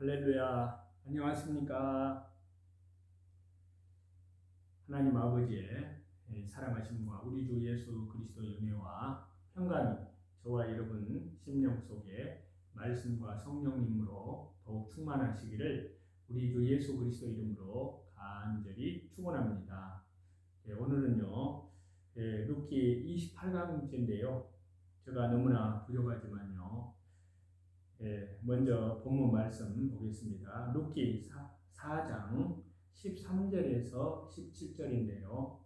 할렐루야. 안녕하십니까. 하나님 아버지의 사랑하심과 우리 주 예수 그리스도의 은혜와 평강이 저와 여러분 심령 속에 말씀과 성령님으로 더욱 충만하시기를 우리 주 예수 그리스도 이름으로 간절히 축원합니다. 오늘은요 룻기 28강째인데요. 제가 너무나 부족하지만요. 먼저 본문 말씀 보겠습니다. 룻기 4장 13절에서 17절인데요.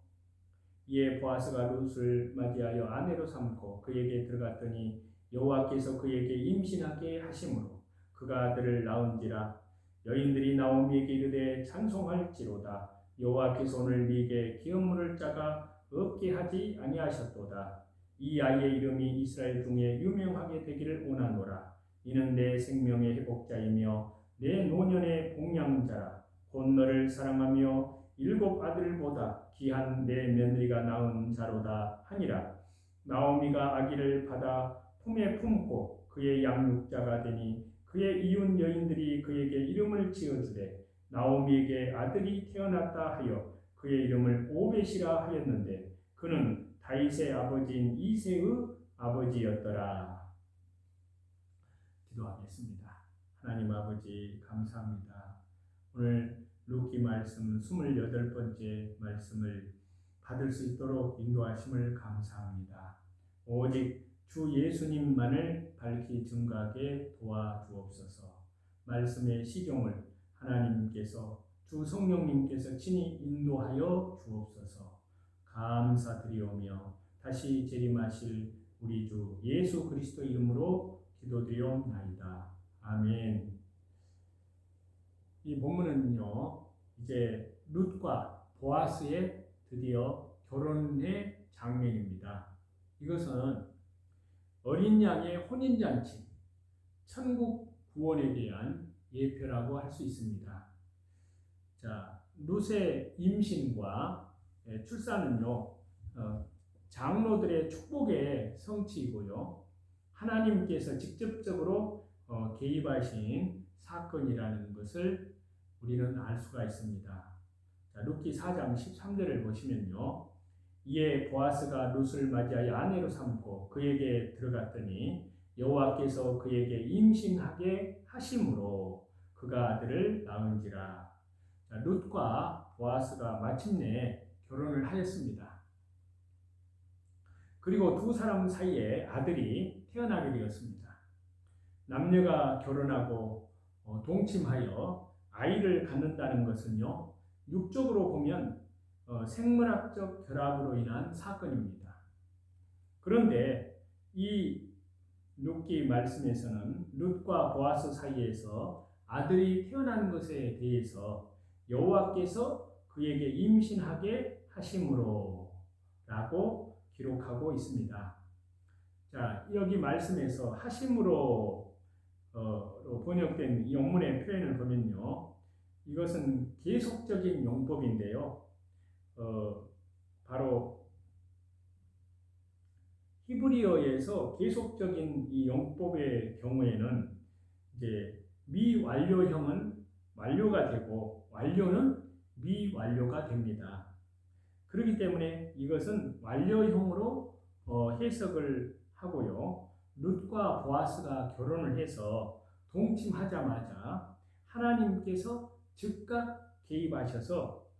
이에 보아스가 룻을 맞이하여 아내로 삼고 그에게 들어갔더니 여호와께서 그에게 임신하게 하심으로 그가 아들을 낳은지라. 여인들이 나오미에게 이르되 찬송할지로다. 여호와께서 오늘 네게 기업물을 짜가 없게 하지 아니하셨도다. 이 아이의 이름이 이스라엘 중에 유명하게 되기를 원하노라. 이는 내 생명의 회복자이며 내 노년의 복량자라. 곧 너를 사랑하며 7 아들보다 귀한 내 며느리가 낳은 자로다 하니라. 나오미가 아기를 받아 품에 품고 그의 양육자가 되니 그의 이웃 여인들이 그에게 이름을 지어주되 나오미에게 아들이 태어났다 하여 그의 이름을 오벳이라 하였는데 그는 다윗의 아버지인 이새의 아버지였더라. 기도하겠습니다. 하나님 아버지 감사합니다. 오늘 룻기 말씀 28번째 말씀을 받을 수 있도록 인도하심을 감사합니다. 오직 주 예수님만을 밝히 증거하게 도와주옵소서. 말씀의 시종을 하나님께서 주 성령님께서 친히 인도하여 주옵소서. 감사드리오며 다시 재림하실 우리 주 예수 그리스도 이름으로 기도드리옵나이다. 아멘. 이 본문은요, 이제 룻과 보아스의 드디어 결혼의 장면입니다. 이것은 어린 양의 혼인잔치, 천국 구원에 대한 예표라고 할 수 있습니다. 자, 룻의 임신과 출산은요, 장로들의 축복의 성취이고요. 하나님께서 직접적으로 개입하신 사건이라는 것을 우리는 알 수가 있습니다. 자, 룻기 4장 13절을 보시면요. 이에 보아스가 룻을 맞이하여 아내로 삼고 그에게 들어갔더니 여호와께서 그에게 임신하게 하심으로 그가 아들을 낳은지라. 자, 룻과 보아스가 마침내 결혼을 하였습니다. 그리고 두 사람 사이에 아들이 태어나게 되었습니다. 남녀가 결혼하고 동침하여 아이를 갖는다는 것은요, 육적으로 보면 생물학적 결합으로 인한 사건입니다. 그런데 이 룻기 말씀에서는 룻과 보아스 사이에서 아들이 태어나는 것에 대해서 여호와께서 그에게 임신하게 하심으로 라고 기록하고 있습니다. 자, 여기 말씀에서 하심으로 번역된 영문의 표현을 보면요, 이것은 계속적인 용법인데요. 바로 히브리어에서 계속적인 이 용법의 경우에는 이제 미완료형은 완료가 되고 완료는 미완료가 됩니다. 그렇기 때문에 이것은 완료형으로 해석을 하고요. 룻과 보아스가 결혼을 해서 동침하자마자 하나님께서 즉각 개입하셔서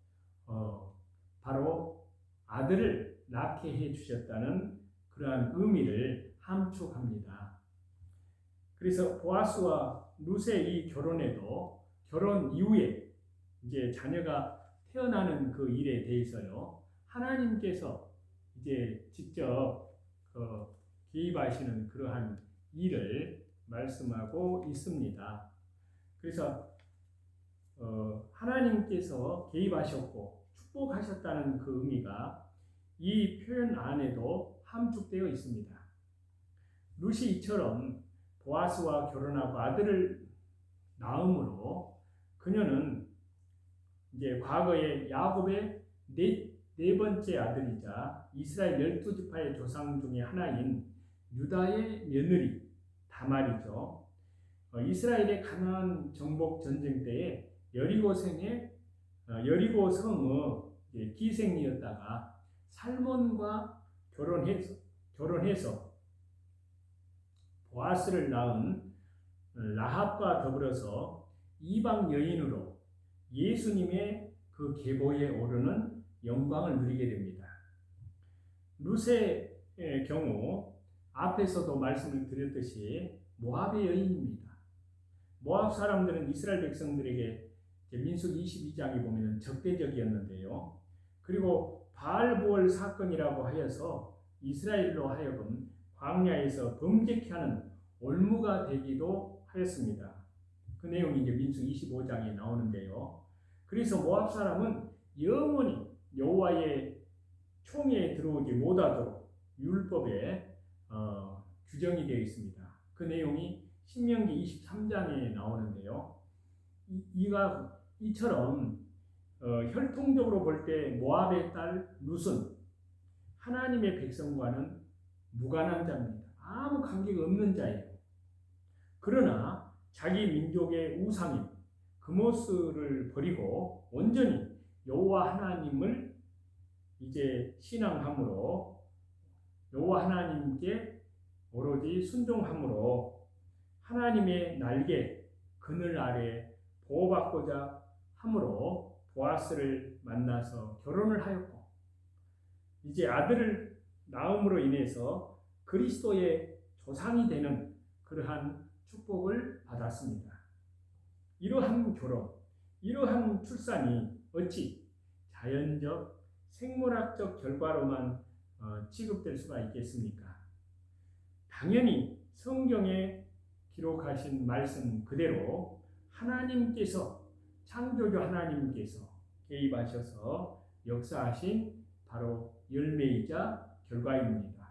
바로 아들을 낳게 해 주셨다는 그러한 의미를 함축합니다. 그래서 보아스와 룻의 이 결혼에도 결혼 이후에 이제 자녀가 태어나는 그 일에 대해서요, 하나님께서 이제 직접 개입하시는 그러한 일을 말씀하고 있습니다. 그래서 하나님께서 개입하셨고 축복하셨다는 그 의미가 이 표현 안에도 함축되어 있습니다. 룻이 이처럼 보아스와 결혼하고 아들을 낳음으로 그녀는 이제 과거에 야곱의 네 번째 아들이자 이스라엘 12지파의 조상 중에 하나인 유다의 며느리 다말이죠. 이스라엘의 가나안 정복 전쟁 때에 여리고 성의 기생이었다가 살몬과 결혼해서 보아스를 낳은 라합과 더불어서 이방 여인으로 예수님의 그 계보에 오르는 영광을 누리게 됩니다. 룻의 경우 앞에서도 말씀을 드렸듯이 모압의 여인입니다. 모압 사람들은 이스라엘 백성들에게 민수기 22장에 보면 적대적이었는데요. 그리고 바알보알 사건이라고 하여서 이스라엘로 하여금 광야에서 범죄케 하는 올무가 되기도 하였습니다. 그 내용이 이제 민수기 25장에 나오는데요. 그래서 모압 사람은 영원히 여호와의 총에 들어오지 못하도록 율법에 규정이 되어 있습니다. 그 내용이 신명기 23장에 나오는데요. 이처럼 혈통적으로 볼 때 모압의 딸 룻은 하나님의 백성과는 무관한 자입니다. 아무 관계가 없는 자예요. 그러나 자기 민족의 우상인 그모스를 버리고 온전히 여호와 하나님을 이제 신앙함으로 여호와 하나님께 오로지 순종함으로 하나님의 날개 그늘 아래 보호받고자 함으로 보아스를 만나서 결혼을 하였고 이제 아들을 낳음으로 인해서 그리스도의 조상이 되는 그러한 축복을 받았습니다. 이러한 결혼, 이러한 출산이 어찌 자연적, 생물학적 결과로만 취급될 수가 있겠습니까? 당연히 성경에 기록하신 말씀 그대로 하나님께서 창조주 하나님께서 개입하셔서 역사하신 바로 열매이자 결과입니다.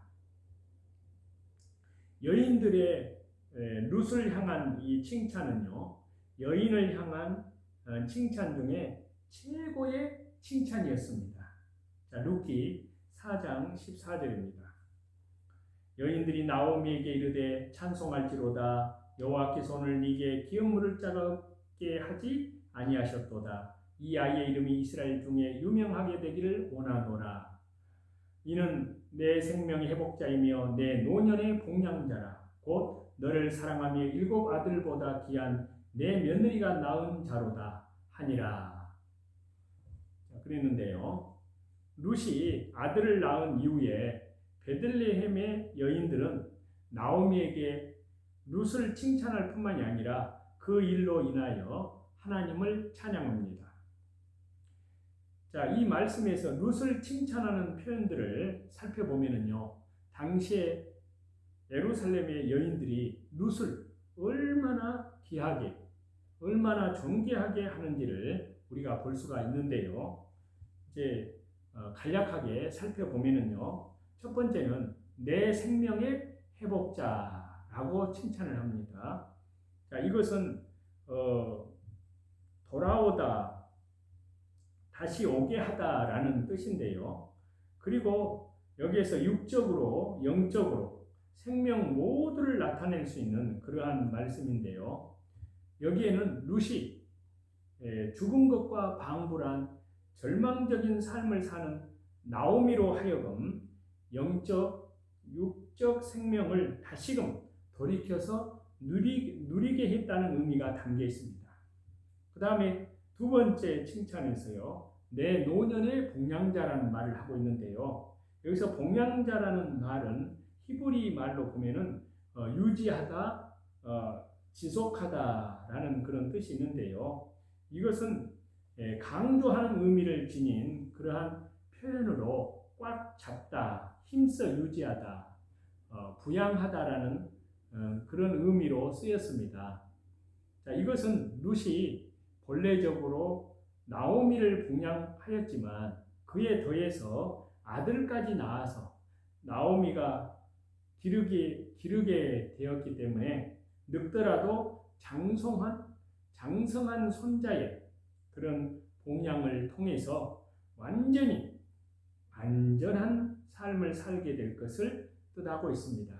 여인들의 룻을 향한 이 칭찬은요, 여인을 향한 칭찬 중에 최고의 칭찬이었습니다. 자, 룻기 4장 14절입니다. 여인들이 나오미에게 이르되 찬송할지로다 여호와께서 오늘 네게 기업 물을 자가 없게 하지 아니하셨도다. 이 아이의 이름이 이스라엘 중에 유명하게 되기를 원하노라. 이는 내 생명의 회복자이며 내 노년의 복량자라. 곧 너를 사랑하며 7 아들보다 귀한 내 며느리가 낳은 자로다 하니라. 그랬는데요. 룻이 아들을 낳은 이후에 베들레헴의 여인들은 나오미에게 룻을 칭찬할 뿐만이 아니라 그 일로 인하여 하나님을 찬양합니다. 자, 이 말씀에서 룻을 칭찬하는 표현들을 살펴보면요, 당시에 예루살렘의 여인들이 룻을 얼마나 귀하게, 얼마나 존귀하게 하는지를 우리가 볼 수가 있는데요. 이제 간략하게 살펴보면요, 첫 번째는 내 생명의 회복자라고 칭찬을 합니다. 자, 이것은 돌아오다, 다시 오게 하다라는 뜻인데요. 그리고 여기에서 육적으로, 영적으로 생명 모두를 나타낼 수 있는 그러한 말씀인데요. 여기에는 룻이 죽은 것과 방불한 절망적인 삶을 사는 나오미로 하여금 영적, 육적 생명을 다시금 돌이켜서 누리게 했다는 의미가 담겨 있습니다. 그 다음에 두 번째 칭찬에서요, 내 노년의 복량자라는 말을 하고 있는데요. 여기서 복량자라는 말은 히브리 말로 보면은 유지하다, 지속하다라는 그런 뜻이 있는데요. 이것은 강조하는 의미를 지닌 그러한 표현으로 꽉 잡다, 힘써 유지하다, 부양하다라는 그런 의미로 쓰였습니다. 자, 이것은 룻이 본래적으로 나오미를 복양하였지만 그에 더해서 아들까지 낳아서 나오미가 기르게 되었기 때문에 늙더라도 장성한 손자의 그런 복양을 통해서 완전히 안전한 삶을 살게 될 것을 뜻하고 있습니다.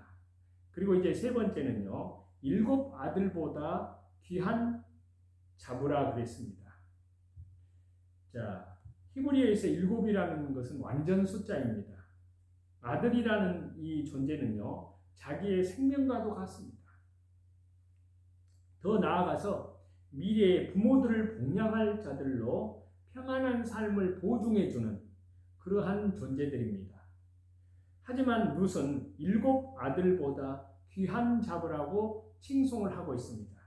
그리고 이제 세 번째는요, 일곱 아들보다 귀한 자부라 그랬습니다. 자, 히브리어에서 일곱이라는 것은 완전 숫자입니다. 아들이라는 이 존재는요, 자기의 생명과도 같습니다. 더 나아가서 미래의 부모들을 복양할 자들로 평안한 삶을 보증해주는 그러한 존재들입니다. 하지만 룻은 일곱 아들보다 귀한 자부라고 칭송을 하고 있습니다.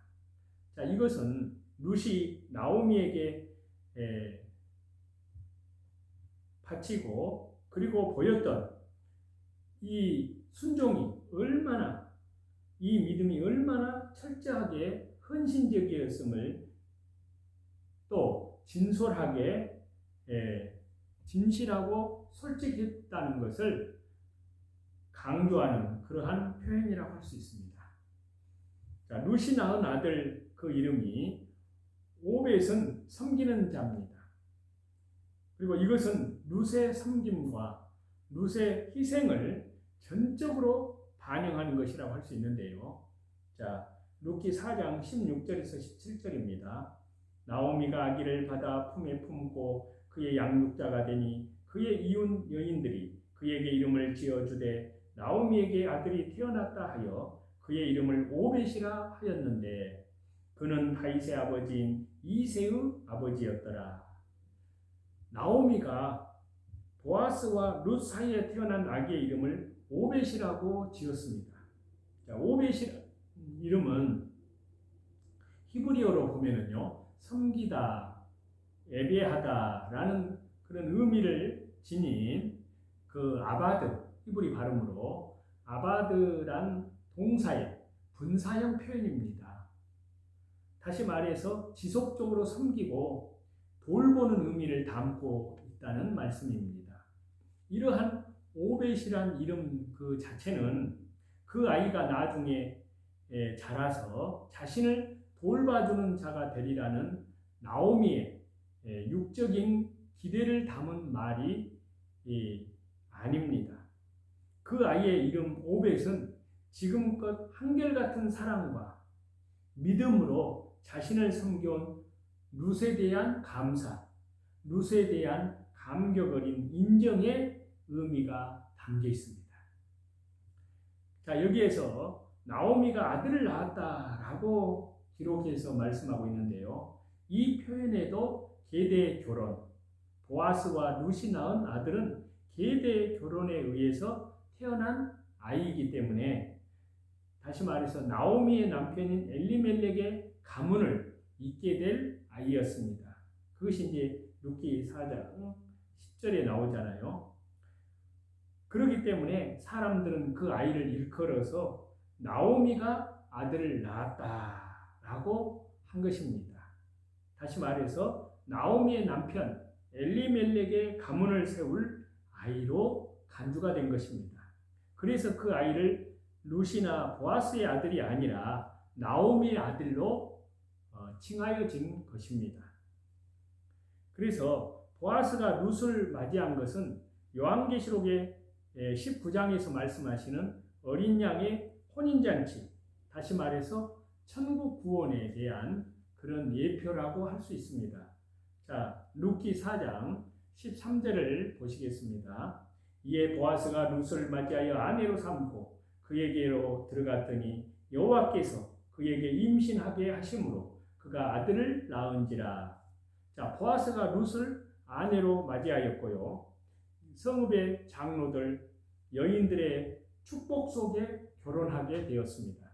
자, 이것은 룻이 나오미에게 바치고 그리고 보였던 이 순종이 얼마나, 이 믿음이 얼마나 철저하게 헌신적이었음을 또 진솔하게 진실하고 솔직했다는 것을 강조하는 그러한 표현이라고 할 수 있습니다. 자, 룻이 낳은 아들 그 이름이 오벳은 섬기는 자입니다. 그리고 이것은 룻의 섬김과 룻의 희생을 전적으로 반영하는 것이라고 할 수 있는데요. 자, 룻기 4장 16절에서 17절입니다. 나오미가 아기를 받아 품에 품고 그의 양육자가 되니 그의 이웃 여인들이 그에게 이름을 지어주되 나오미에게 아들이 태어났다 하여 그의 이름을 오벳이라 하였는데 그는 다윗의 아버지인 이새의 아버지였더라. 나오미가 보아스와 룻 사이에 태어난 아기의 이름을 오벳이라고 지었습니다. 자, 오벳이 이름은 히브리어로 보면은요, 섬기다, 예배하다라는 그런 의미를 지닌 그 아바드, 히브리 발음으로 아바드란 동사의 분사형 표현입니다. 다시 말해서 지속적으로 섬기고 돌보는 의미를 담고 있다는 말씀입니다. 이러한 오벳이란 이름 그 자체는 그 아이가 나중에 자라서 자신을 돌봐주는 자가 되리라는 나오미의 육적인 기대를 담은 말이 아닙니다. 그 아이의 이름 오벳은 지금껏 한결같은 사랑과 믿음으로 자신을 섬겨온 룻에 대한 감사, 룻에 대한 감격 어린 인정의 의미가 담겨 있습니다. 자, 여기에서 나오미가 아들을 낳았다라고 기록해서 말씀하고 있는데요. 이 표현에도 계대 결혼, 보아스와 룻이 낳은 아들은 계대 결혼에 의해서 태어난 아이이기 때문에 다시 말해서 나오미의 남편인 엘리멜렉의 가문을 잇게 될 아이였습니다. 그것이 이제 룻기 4장 10절에 나오잖아요. 그렇기 때문에 사람들은 그 아이를 일컬어서 나오미가 아들을 낳았다라고 한 것입니다. 다시 말해서 나오미의 남편 엘리멜렉의 가문을 세울 아이로 간주가 된 것입니다. 그래서 그 아이를 룻이나 보아스의 아들이 아니라 나오미의 아들로 칭하여진 것입니다. 그래서 보아스가 룻을 맞이한 것은 요한계시록의 19장에서 말씀하시는 어린 양의 혼인잔치, 다시 말해서 천국 구원에 대한 그런 예표라고 할 수 있습니다. 자, 룻기 4장 13절을 보시겠습니다. 이에 보아스가 룻을 맞이하여 아내로 삼고 그에게로 들어갔더니 여호와께서 그에게 임신하게 하심으로 그가 아들을 낳은지라. 자, 보아스가 룻을 아내로 맞이하였고요. 성읍의 장로들, 여인들의 축복 속에 결혼하게 되었습니다.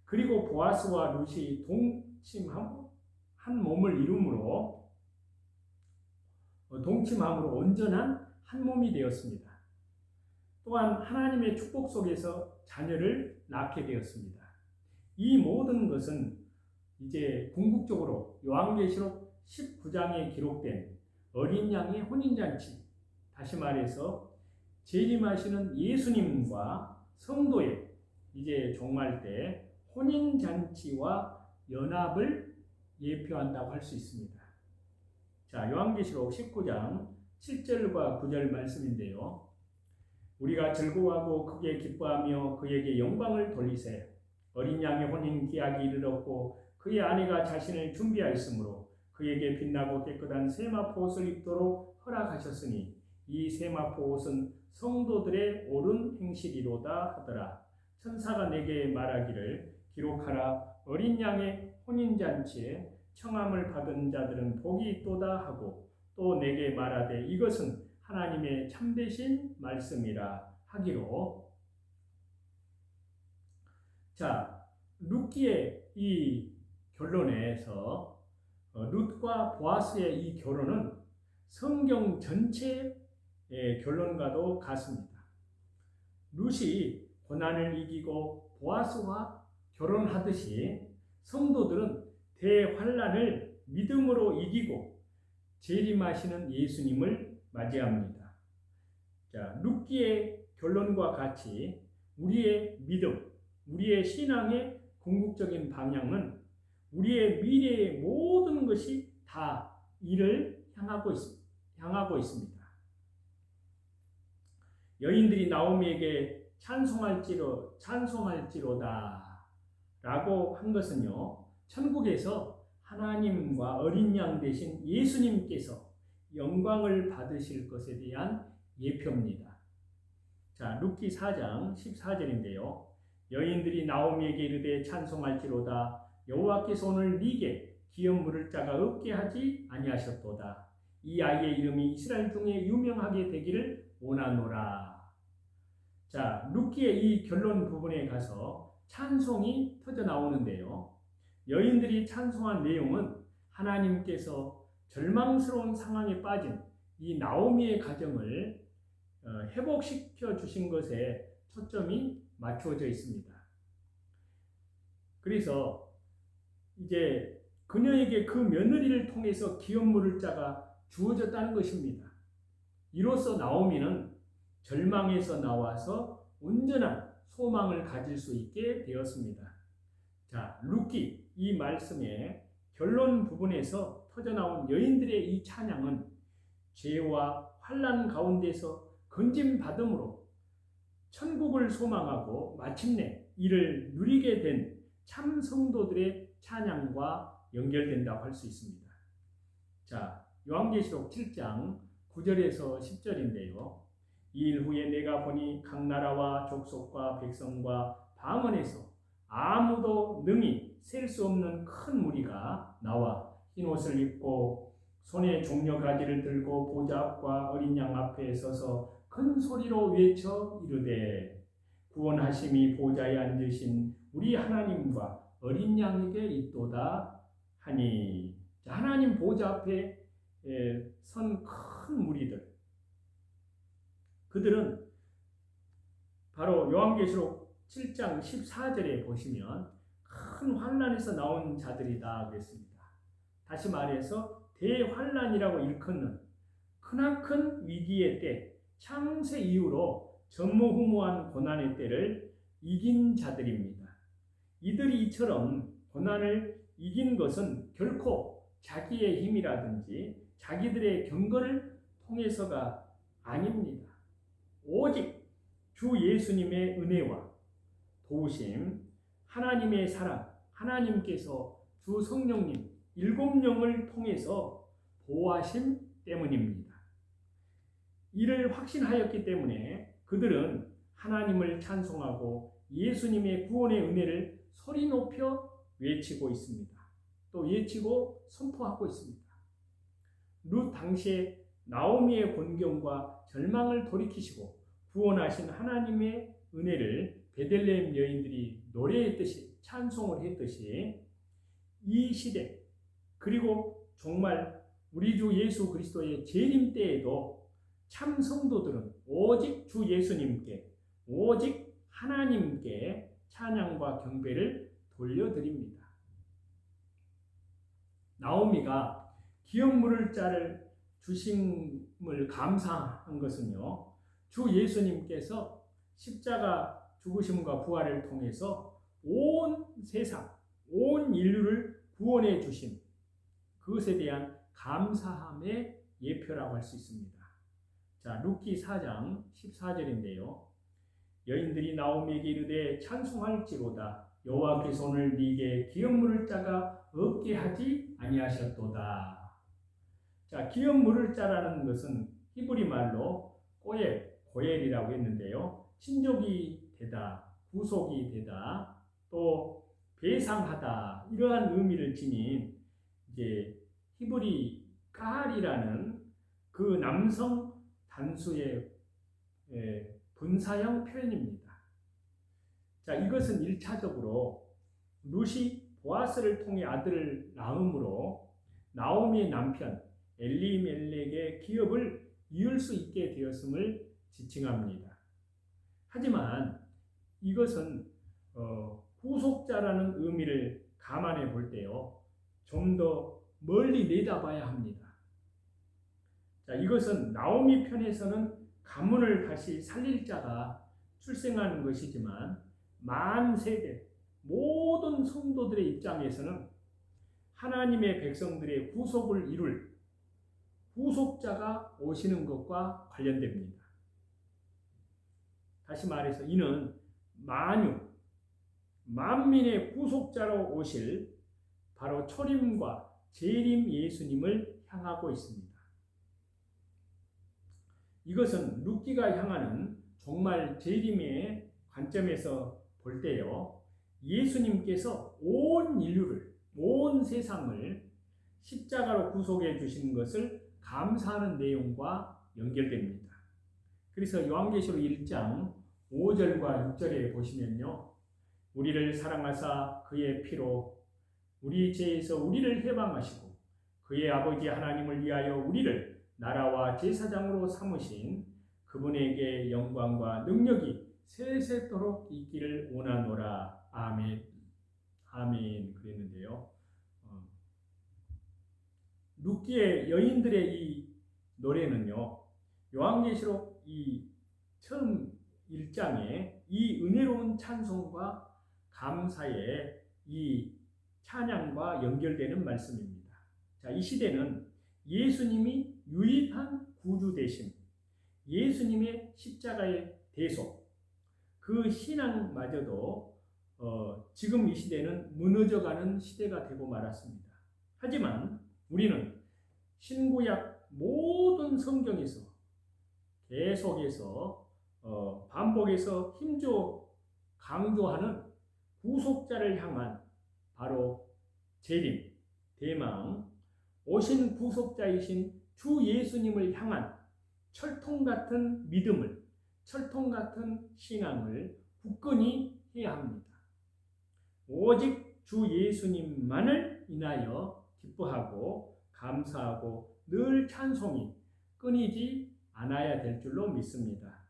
그리고 보아스와 룻이 동침함 한 몸을 이루므로 동침함으로 온전한 한 몸이 되었습니다. 또한 하나님의 축복 속에서 자녀를 낳게 되었습니다. 이 모든 것은 이제 궁극적으로 요한계시록 19장에 기록된 어린 양의 혼인잔치, 다시 말해서 재림하시는 예수님과 성도의 이제 종말 때 혼인잔치와 연합을 예표한다고 할 수 있습니다. 자, 요한계시록 19장 7절과 9절 말씀인데요. 우리가 즐거워하고 크게 기뻐하며 그에게 영광을 돌리세. 어린 양의 혼인 기약이 이르렀고 그의 아내가 자신을 준비하였으므로 그에게 빛나고 깨끗한 세마포 옷을 입도록 허락하셨으니 이 세마포 옷은 성도들의 옳은 행실이로다 하더라. 천사가 내게 말하기를 기록하라. 어린 양의 혼인잔치에 청함을 받은 자들은 복이 있도다 하고 또 내게 말하되 이것은 하나님의 참되신 말씀이라 하기로. 자, 룻기의 이 결론에서 룻과 보아스의 이 결혼은 성경 전체의 결론과도 같습니다. 룻이 고난을 이기고 보아스와 결혼하듯이 성도들은 대환란을 믿음으로 이기고 재림하시는 예수님을 맞이합니다. 자, 룻기의 결론과 같이 우리의 믿음, 우리의 신앙의 궁극적인 방향은 우리의 미래의 모든 것이 다 이를 향하고 있습니다. 여인들이 나오미에게 찬송할지로다 라고 한 것은요, 천국에서 하나님과 어린 양 대신 예수님께서 영광을 받으실 것에 대한 예표입니다. 자, 룻기 4장 14절인데요. 여인들이 나오미에게 이르되 찬송할지로다. 여호와께서 오늘 네게 기업 물을 자가 없게 하지 아니하셨도다. 이 아이의 이름이 이스라엘 중에 유명하게 되기를 원하노라. 자, 룻기의 이 결론 부분에 가서 찬송이 터져 나오는데요. 여인들이 찬송한 내용은 하나님께서 절망스러운 상황에 빠진 이 나오미의 가정을 회복시켜 주신 것에 초점이 맞추어져 있습니다. 그래서 이제 그녀에게 그 며느리를 통해서 기업 물을 자가 주어졌다는 것입니다. 이로써 나오미는 절망에서 나와서 온전한 소망을 가질 수 있게 되었습니다. 자, 룻기 이 말씀의 결론 부분에서 터져나온 여인들의 이 찬양은 죄와 환난 가운데서 건짐받음으로 천국을 소망하고 마침내 이를 누리게 된 참 성도들의 찬양과 연결된다고 할 수 있습니다. 자, 요한계시록 7장 9절에서 10절인데요. 이 일 후에 내가 보니 각 나라와 족속과 백성과 방언에서 아무도 능히 셀 수 없는 큰 무리가 나와 흰 옷을 입고 손에 종려가지를 들고 보좌 앞과 어린 양 앞에 서서 큰 소리로 외쳐 이르되 구원하심이 보좌에 앉으신 우리 하나님과 어린 양에게 있도다 하니. 자, 하나님 보좌 앞에 선 큰 무리들, 그들은 바로 요한계시록 7장 14절에 보시면 큰 환난에서 나온 자들이다 그랬습니다. 다시 말해서 대환난이라고 일컫는 크나큰 위기의 때, 창세 이후로 전무후무한 고난의 때를 이긴 자들입니다. 이들이 이처럼 고난을 이긴 것은 결코 자기의 힘이라든지 자기들의 경건을 통해서가 아닙니다. 오직 주 예수님의 은혜와 도우심, 하나님의 사랑, 하나님께서 주 성령님 7영을 통해서 보호하심 때문입니다. 이를 확신하였기 때문에 그들은 하나님을 찬송하고 예수님의 구원의 은혜를 소리 높여 외치고 있습니다. 또 외치고 선포하고 있습니다. 룻 당시에 나오미의 곤경과 절망을 돌이키시고 구원하신 하나님의 은혜를 베들레헴 여인들이 노래했듯이 찬송을 했듯이 이 시대, 그리고 정말 우리 주 예수 그리스도의 재림 때에도 참 성도들은 오직 주 예수님께, 오직 하나님께 찬양과 경배를 돌려드립니다. 나오미가 기업 물을 자를 주심을 감사한 것은요, 주 예수님께서 십자가 죽으심과 부활을 통해서 온 세상, 온 인류를 구원해 주신 그것에 대한 감사함의 예표라고 할 수 있습니다. 자, 룻기 4장 14절인데요. 여인들이 나오미에게 이르되 찬송할지로다. 여호와께서 오늘 네게 기업 물을 자가 없게 하지 아니하셨도다. 자, 기업 물을 자라는 것은 히브리 말로 고엘이라고 했는데요. 친족이 되다, 구속이 되다, 또 배상하다 이러한 의미를 지닌 이제 히브리 가알이라는 그 남성 단수의 분사형 표현입니다. 자, 이것은 1차적으로 룻이 보아스를 통해 아들을 낳음으로 나오미의 남편 엘리멜렉의 기업을 이을 수 있게 되었음을 지칭합니다. 하지만 이것은 후속자라는 의미를 감안해 볼 때요, 좀 더 멀리 내다봐야 합니다. 자, 이것은 나오미 편에서는 가문을 다시 살릴 자가 출생하는 것이지만 만 세대 모든 성도들의 입장에서는 하나님의 백성들의 구속을 이룰 구속자가 오시는 것과 관련됩니다. 다시 말해서 이는 만민의 구속자로 오실 바로 초림과 재림 예수님을 향하고 있습니다. 이것은 룻기가 향하는 종말 재림의 관점에서 볼 때요, 예수님께서 온 인류를, 온 세상을 십자가로 구속해 주시는 것을 감사하는 내용과 연결됩니다. 그래서 요한계시록 1장 5절과 6절에 보시면요, 우리를 사랑하사 그의 피로 우리 죄에서 우리를 해방하시고 그의 아버지 하나님을 위하여 우리를 나라와 제사장으로 삼으신 그분에게 영광과 능력이 세세토록 있기를 원하노라. 아멘. 아멘. 그랬는데요. 룻기의 여인들의 이 노래는요, 요한계시록 이 처음 1장에 이 은혜로운 찬송과 감사의 이 찬양과 연결되는 말씀입니다. 자, 이 시대는 예수님이 유일한 구주 되심, 예수님의 십자가의 대속, 그 신앙마저도 지금 이 시대는 무너져가는 시대가 되고 말았습니다. 하지만 우리는 신구약 모든 성경에서 계속해서 반복해서 힘줘 강조하는 구속자를 향한 바로 재림, 대망, 오신 구속자이신 주 예수님을 향한 철통 같은 믿음을, 철통 같은 신앙을 굳건히 해야 합니다. 오직 주 예수님만을 인하여 기뻐하고 감사하고 늘 찬송이 끊이지 않아야 될 줄로 믿습니다.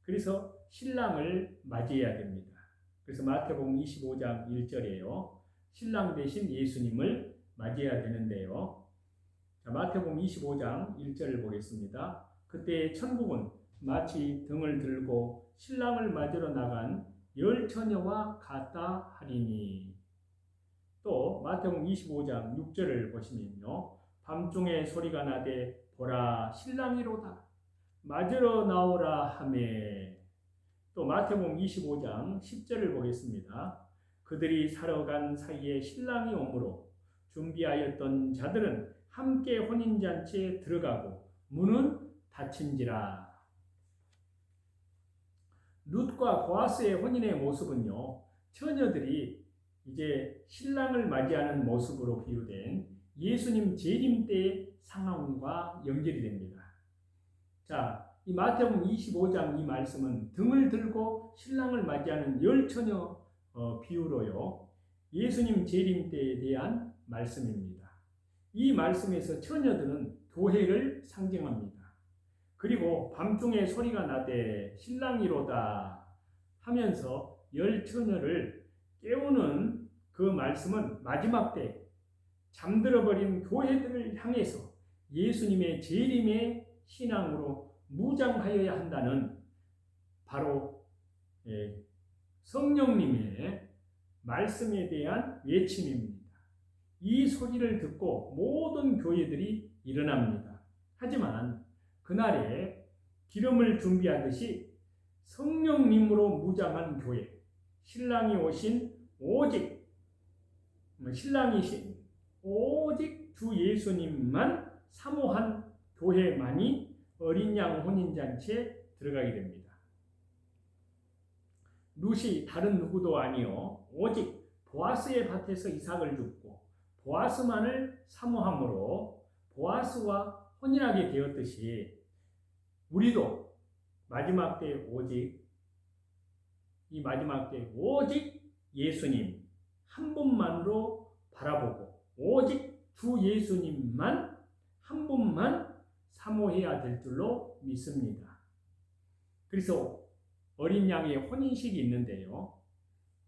그래서 신랑을 맞이해야 됩니다. 그래서 마태복음 25장 1절에요. 신랑 되신 예수님을 맞이해야 되는데요. 자, 마태복음 25장 1절을 보겠습니다. 그때 천국은 마치 등을 들고 신랑을 맞으러 나간 열 처녀와 같다 하리니. 또 마태복음 25장 6절을 보시면요, 밤중에 소리가 나되 보라 신랑이로다 맞으러 나오라 하매. 또 마태복음 25장 10절을 보겠습니다. 그들이 사러 간 사이에 신랑이 오므로 준비하였던 자들은 함께 혼인잔치에 들어가고 문은 닫힌지라. 룻과 보아스의 혼인의 모습은요, 처녀들이 이제 신랑을 맞이하는 모습으로 비유된 예수님 재림 때의 상황과 연결이 됩니다. 자, 이 마태복음 25장 이 말씀은 등을 들고 신랑을 맞이하는 열 처녀 비유로요, 예수님 재림 때에 대한 말씀입니다. 이 말씀에서 처녀들은 교회를 상징합니다. 그리고 밤중에 소리가 나되 신랑이로다 하면서 열 처녀를 깨우는 그 말씀은 마지막 때 잠들어버린 교회들을 향해서 예수님의 재림의 신앙으로 무장하여야 한다는 바로 성령님의 말씀에 대한 외침입니다. 이 소리를 듣고 모든 교회들이 일어납니다. 하지만 그날에 기름을 준비하듯이 성령님으로 무장한 교회, 신랑이 오신 오직 신랑이신 오직 주 예수님만 사모한 교회만이 어린 양 혼인잔치에 들어가게 됩니다. 룻이 다른 누구도 아니요 오직 보아스의 밭에서 이삭을 줍고 보아스만을 사모함으로 보아스와 혼인하게 되었듯이 우리도 마지막 때 오직 예수님 한 분만으로 바라보고 오직 주 예수님만 한 분만 사모해야 될 줄로 믿습니다. 그래서 어린 양의 혼인식이 있는데요.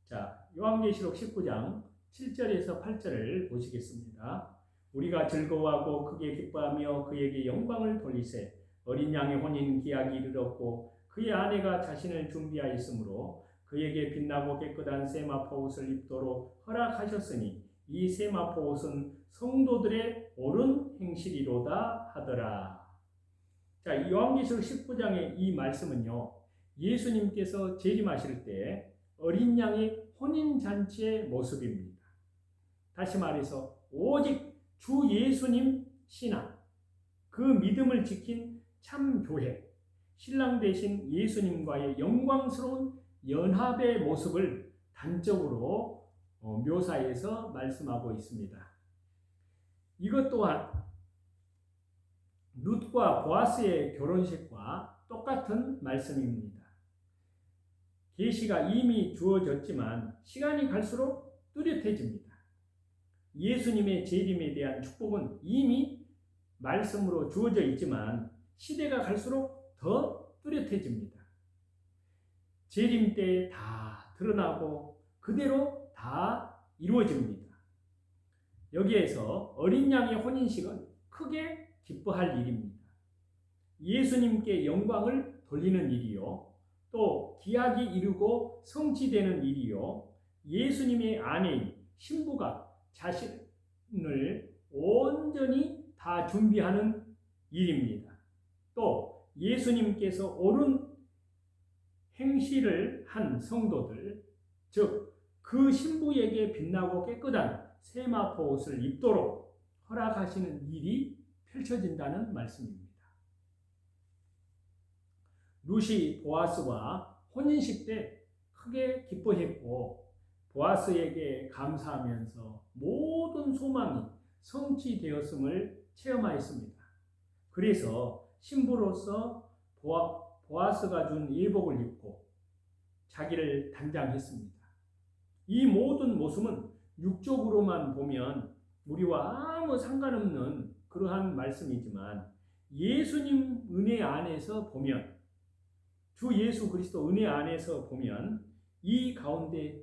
자, 요한계시록 19장 7절에서 8절을 보시겠습니다. 우리가 즐거워하고 크게 기뻐하며 그에게 영광을 돌리세 어린 양의 혼인 기약이 이르렀고 그의 아내가 자신을 준비하였으므로 그에게 빛나고 깨끗한 세마포 옷을 입도록 허락하셨으니 이 세마포 옷은 성도들의 옳은 행실이로다 하더라. 자, 요한계시록 19장의 이 말씀은요. 예수님께서 재림하실 때 어린 양의 혼인잔치의 모습입니다. 다시 말해서 오직 주 예수님 신앙, 그 믿음을 지킨 참 교회, 신랑 되신 예수님과의 영광스러운 연합의 모습을 단적으로 묘사해서 말씀하고 있습니다. 이것 또한 룻과 보아스의 결혼식과 똑같은 말씀입니다. 계시가 이미 주어졌지만 시간이 갈수록 뚜렷해집니다. 예수님의 재림에 대한 축복은 이미 말씀으로 주어져 있지만 시대가 갈수록 더 뚜렷해집니다. 재림 때 다 드러나고 그대로 다 이루어집니다. 여기에서 어린 양의 혼인식은 크게 기뻐할 일입니다. 예수님께 영광을 돌리는 일이요. 또 기약이 이루고 성취되는 일이요. 예수님의 아내인 신부가 자신을 온전히 다 준비하는 일입니다. 또 예수님께서 옳은 행실을 한 성도들, 즉 그 신부에게 빛나고 깨끗한 세마포 옷을 입도록 허락하시는 일이 펼쳐진다는 말씀입니다. 룻이 보아스와 혼인식 때 크게 기뻐했고 보아스에게 감사하면서 모든 소망이 성취되었음을 체험하였습니다. 그래서 신부로서 보아스가 준 예복을 입고 자기를 단장했습니다. 이 모든 모습은 육적으로만 보면 우리와 아무 상관없는 그러한 말씀이지만 예수님 은혜 안에서 보면 주 예수 그리스도 은혜 안에서 보면 이 가운데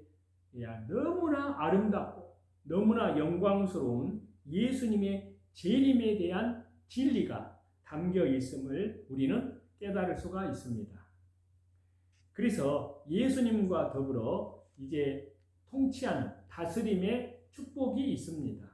너무나 아름답고 너무나 영광스러운 예수님의 재림에 대한 진리가 담겨 있음을 우리는 깨달을 수가 있습니다. 그래서 예수님과 더불어 이제 통치하는 다스림의 축복이 있습니다.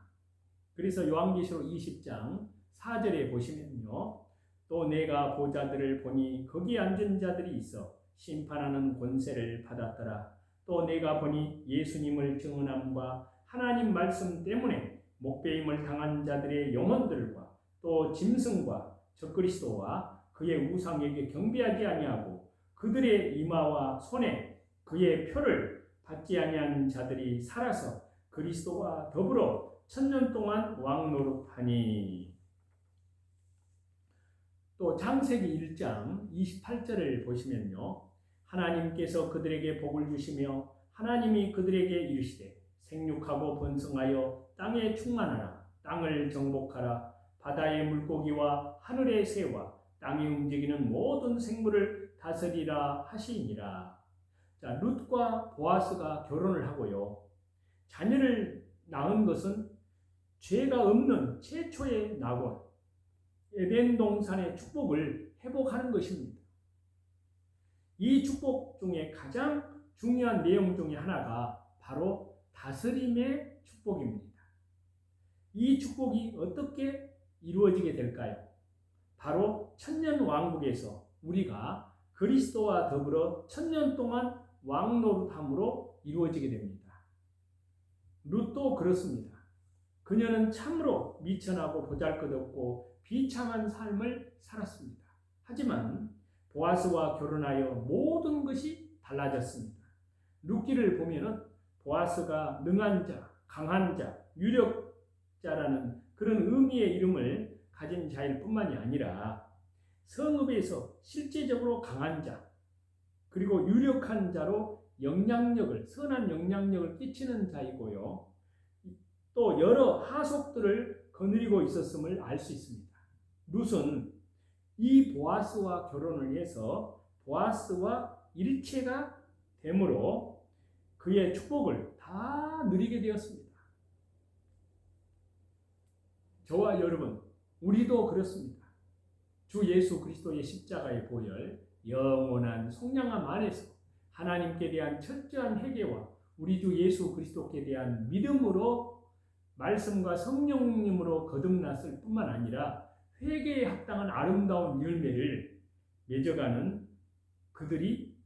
그래서 요한계시록 20장 4절에 보시면요. 또 내가 보좌들을 보니 거기 앉은 자들이 있어 심판하는 권세를 받았더라. 또 내가 보니 예수님을 증언함과 하나님 말씀 때문에 목배임을 당한 자들의 영혼들과 또 짐승과 적그리스도와 그의 우상에게 경배하지 아니하고 그들의 이마와 손에 그의 표를 받지 아니한 자들이 살아서 그리스도와 더불어 1000년 동안 왕노릇하니. 또 창세기 1장 28절을 보시면요. 하나님께서 그들에게 복을 주시며 하나님이 그들에게 이르시되 생육하고 번성하여 땅에 충만하라. 땅을 정복하라. 바다의 물고기와 하늘의 새와 땅에 움직이는 모든 생물을 다스리라 하시니라. 자, 룻과 보아스가 결혼을 하고요. 자녀를 낳은 것은 죄가 없는 최초의 낙원, 에덴 동산의 축복을 회복하는 것입니다. 이 축복 중에 가장 중요한 내용 중에 하나가 바로 다스림의 축복입니다. 이 축복이 어떻게 이루어지게 될까요? 바로 천년 왕국에서 우리가 그리스도와 더불어 1000년 동안 왕노릇함으로 이루어지게 됩니다. 룻도 그렇습니다. 그녀는 참으로 미천하고 보잘것없고 비참한 삶을 살았습니다. 하지만 보아스와 결혼하여 모든 것이 달라졌습니다. 룻기를 보면은 보아스가 능한 자, 강한 자, 유력자라는 그런 의미의 이름을 가진 자일 뿐만이 아니라 성읍에서 실제적으로 강한 자, 그리고 유력한 자로 선한 영향력을 끼치는 자이고요. 또 여러 하속들을 거느리고 있었음을 알 수 있습니다. 룻은 이 보아스와 결혼을 해서 보아스와 일체가 되므로 그의 축복을 다 누리게 되었습니다. 저와 여러분, 우리도 그렇습니다. 주 예수 그리스도의 십자가의 보혈, 영원한 속량함 안에서 하나님께 대한 철저한 회개와 우리 주 예수 그리스도께 대한 믿음으로 말씀과 성령님으로 거듭났을 뿐만 아니라 회개에 합당한 아름다운 열매를 맺어가는 그들이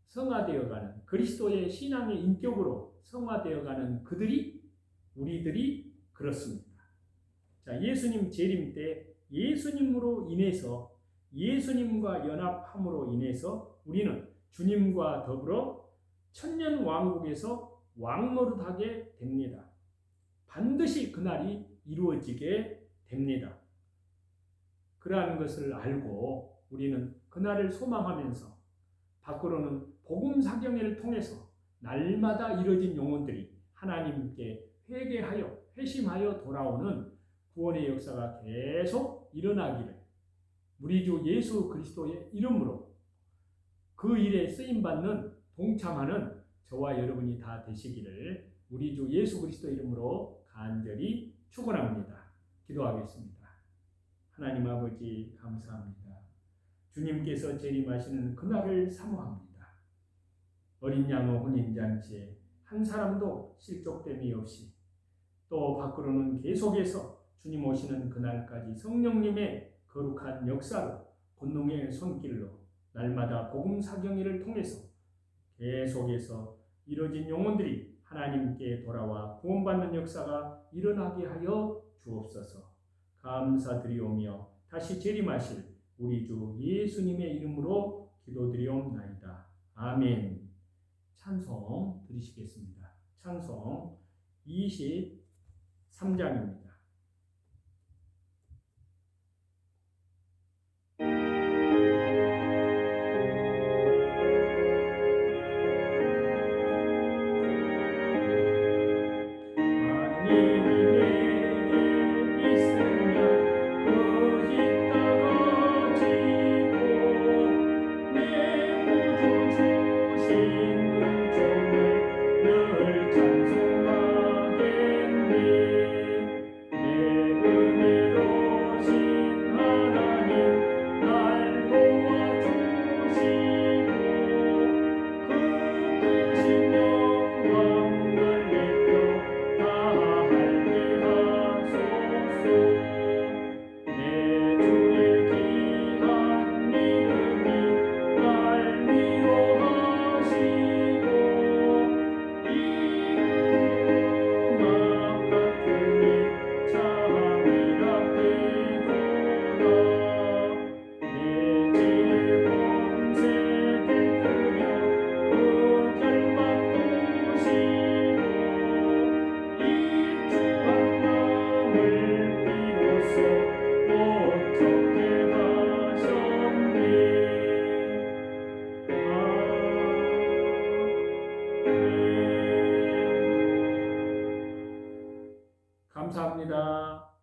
성화되어가는 그리스도의 신앙의 인격으로 성화되어가는 우리들이 그렇습니다. 자, 예수님 재림 때 예수님으로 인해서 예수님과 연합함으로 인해서 우리는 주님과 더불어 천년 왕국에서 왕노릇하게 됩니다. 반드시 그날이 이루어지게 됩니다. 그러한 것을 알고 우리는 그날을 소망하면서 밖으로는 복음 사경회를 통해서 날마다 이뤄진 영혼들이 하나님께 회개하여 회심하여 돌아오는 구원의 역사가 계속 일어나기를 우리 주 예수 그리스도의 이름으로 그 일에 쓰임받는 동참하는 저와 여러분이 다 되시기를 우리 주 예수 그리스도 이름으로 간절히 축원합니다. 기도하겠습니다. 하나님 아버지 감사합니다. 주님께서 재림하시는 그날을 사모합니다. 어린 양의 혼인잔치에 한 사람도 실족됨이 없이 또 밖으로는 계속해서 주님 오시는 그날까지 성령님의 거룩한 역사로 권능의 손길로 날마다 복음 사경회를 통해서 계속해서 이뤄진 영혼들이 하나님께 돌아와 구원받는 역사가 일어나게 하여 주옵소서. 감사드리오며 다시 재림하실 우리 주 예수님의 이름으로 기도드리옵나이다. 아멘. 찬송 드리시겠습니다. 찬송 23장입니다. 감사합니다.